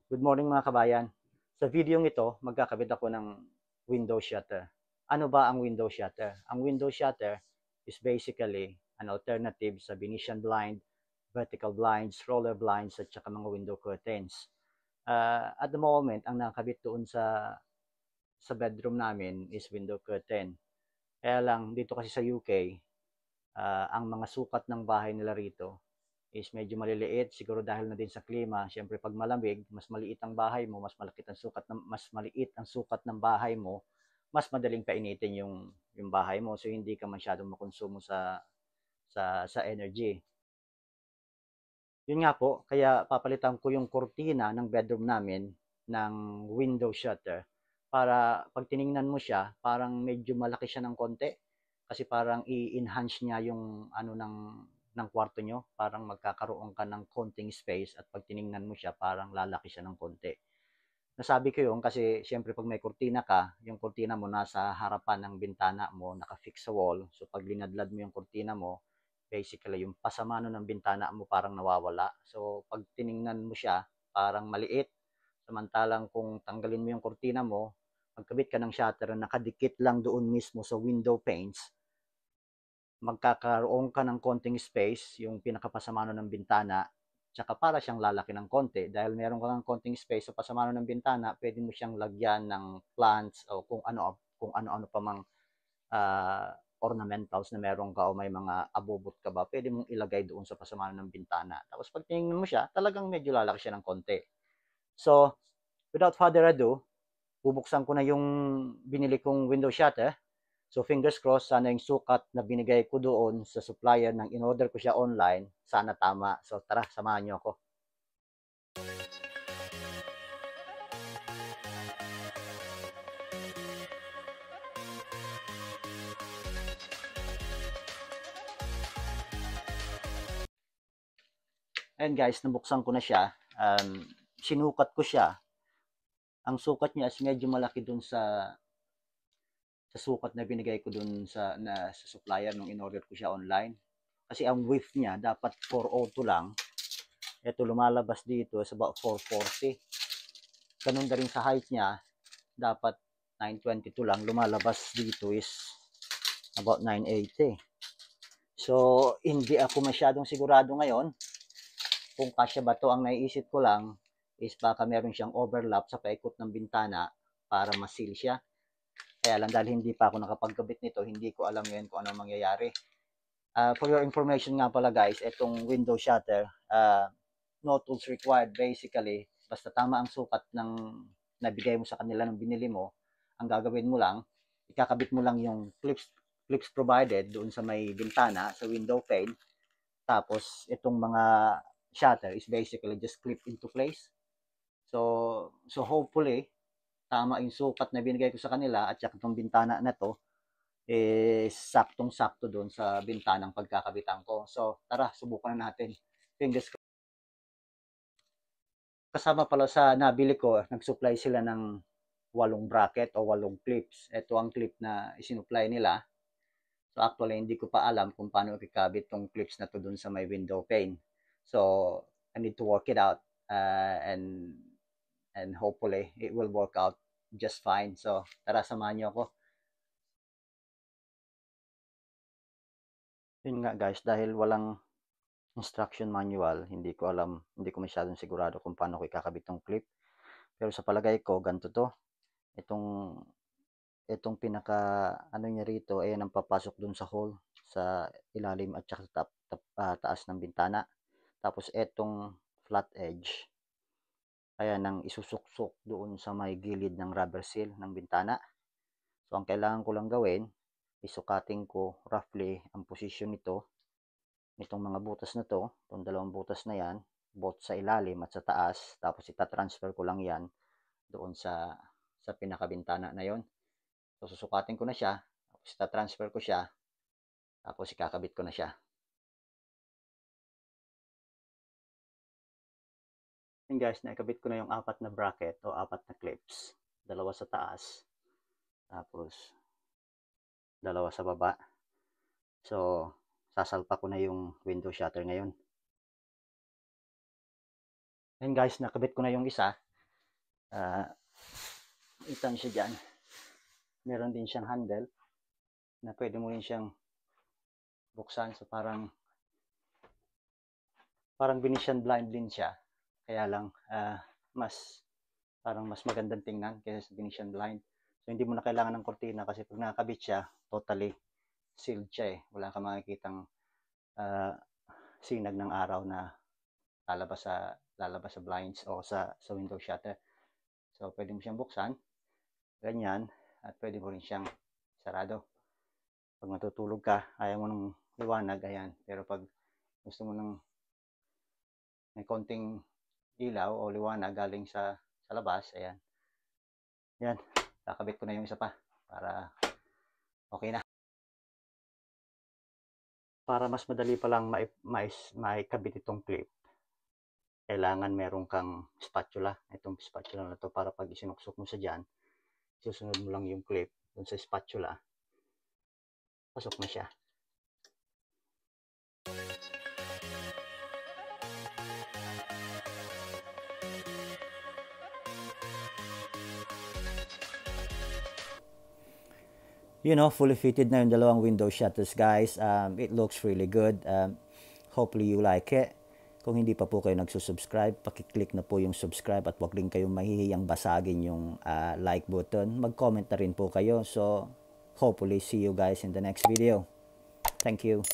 Good morning mga kabayan. Sa video ito, magkakabit ako ng window shutter. Ano ba ang window shutter? Ang window shutter is basically an alternative sa Venetian blind, vertical blinds, roller blinds, at saka mga window curtains. At the moment, ang nakakabit doon sa bedroom namin is window curtain. Kaya lang, dito kasi sa UK, ang mga sukat ng bahay nila rito is medyo maliliit, siguro dahil na din sa klima. Siyempre pag malamig, mas maliit ang bahay mo, mas maliit ang sukat ng bahay mo, mas madaling painitin yung bahay mo, so hindi ka masyadong makonsumo sa energy. Yun nga po, kaya papalitan ko yung kurtina ng bedroom namin ng window shutter para pag tiningnan mo siya, parang medyo malaki siya ng konti kasi parang i-enhance niya yung ano ng kwarto nyo, parang magkakaroon ka ng konting space at pag tiningnan mo siya, parang lalaki siya ng konti. Nasabi ko yun kasi siyempre pag may kurtina ka, yung kurtina mo nasa harapan ng bintana mo, naka-fix sa wall. So pag linadlad mo yung kurtina mo, basically yung pasamano ng bintana mo parang nawawala. So pag tiningnan mo siya, parang maliit. Samantalang kung tanggalin mo yung kurtina mo, magkabit ka ng shutter na nakadikit lang doon mismo sa window panes, magkakaroon ka ng konting space, yung pinakapasamano ng bintana, tsaka para siyang lalaki ng konti. Dahil meron ka ng konting space sa pasamano ng bintana, pwede mo siyang lagyan ng plants o kung ano-ano pa mang uh, ornamentals na meron ka o may mga abubot ka ba, pwede mong ilagay doon sa pasamano ng bintana. Tapos pag tingnan mo siya, talagang medyo lalaki siya ng konti. So, without further ado, bubuksan ko na yung binili kong window shutter. So fingers crossed, sana yung sukat na binigay ko doon sa supplier ng in-order ko siya online, sana tama. So tara, samahan niyo ako. Ayan guys, nabuksan ko na siya. Sinukat ko siya. Ang sukat niya is medyo malaki doon sa sukat na binigay ko doon sa supplier nung in-order ko siya online. Kasi ang width niya dapat 402 lang. Ito lumalabas dito is about 440. Ganun na rin sa height niya, dapat 922 lang. Lumalabas dito is about 980. So, hindi ako masyadong sigurado ngayon kung kasya ba to. Ang naiisip ko lang is baka meron siyang overlap sa paikot ng bintana para masil siya. Kaya lang dahil hindi pa ako nakapagkabit nito, hindi ko alam ngayon kung ano mangyayari. For your information nga pala guys, itong window shutter, no tools required basically. Basta tama ang sukat ng nabigay mo sa kanila ng binili mo, ang gagawin mo lang, ikakabit mo lang yung clips provided doon sa may bintana, sa window pane. Tapos itong mga shutter is basically just clip into place. So hopefully tama yung sukat na binigay ko sa kanila at saka itong bintana na to is saktong-sakto doon sa bintanang pagkakabitan ko. So tara, subukan na natin. Fingers crossed. Kasama pala sa nabili ko, nag-supply sila ng 8 bracket o 8 clips. Ito ang clip na isinupply nila. So actually, hindi ko pa alam kung paano ikakabit tong clips na to dun sa may window pane. So I need to work it out and hopefully it will work out just fine. So tara, samahan niyo ako. Yun nga guys, dahil walang instruction manual, hindi ko masyadong sigurado kung paano ko ikakabit tong clip. Pero sa palagay ko, ganito to. Itong pinaka ano niya rito, ayan ang papasok dun sa hole sa ilalim at saka sa taas ng bintana. Tapos etong flat edge, ayan ang isusuksok doon sa may gilid ng rubber seal ng bintana. So ang kailangan ko lang gawin, isukatin ko roughly ang posisyon nitong mga butas na to, itong 2 butas na yan, both sa ilalim at sa taas. Tapos itatransfer ko lang yan doon sa pinakabintana na yon. So susukatin ko na siya, tapos itatransfer ko siya, tapos ikakabit ko na siya. Yun guys, naikabit ko na yung 4 na bracket o 4 na clips. 2 sa taas, tapos 2 sa baba. So, sasalpa ko na yung window shutter ngayon. Yun guys, nakabit ko na yung isa. Uh, Ito siya dyan. Meron din siyang handle na pwede mo rin siyang buksan. So parang Venetian blind din siya. Kaya lang parang mas magandang tingnan kaysa sa Venetian blind. So hindi mo na kailangan ng kortina kasi pag nakakabit siya, totally sealed siya eh. Wala kang makikitang sinag ng araw na lalabas sa blinds o sa window shutter. So pwede mo siyang buksan, ganyan, at pwede mo rin siyang sarado. Pag matutulog ka, ayaw mo ng liwanag, ayan. Pero pag gusto mo ng may konting ilaw o liwanag galing sa labas, ayan. Yan, kakabit ko na yung isa pa para okay na. Para mas madali pa lang maikabit itong clip, kailangan meron kang spatula. Itong spatula na to para pag isinuksok mo sa dyan, susunod mo lang yung clip dun sa spatula, pasok na siya. Fully fitted na yung dalawang window shutters, guys. It looks really good. Hopefully you like it. Kung hindi pa po kayo nagsusubscribe, pakiclick na po yung subscribe at wag rin kayong mahihiyang basagin yung like button. Mag-comment na rin po kayo. So, hopefully see you guys in the next video. Thank you.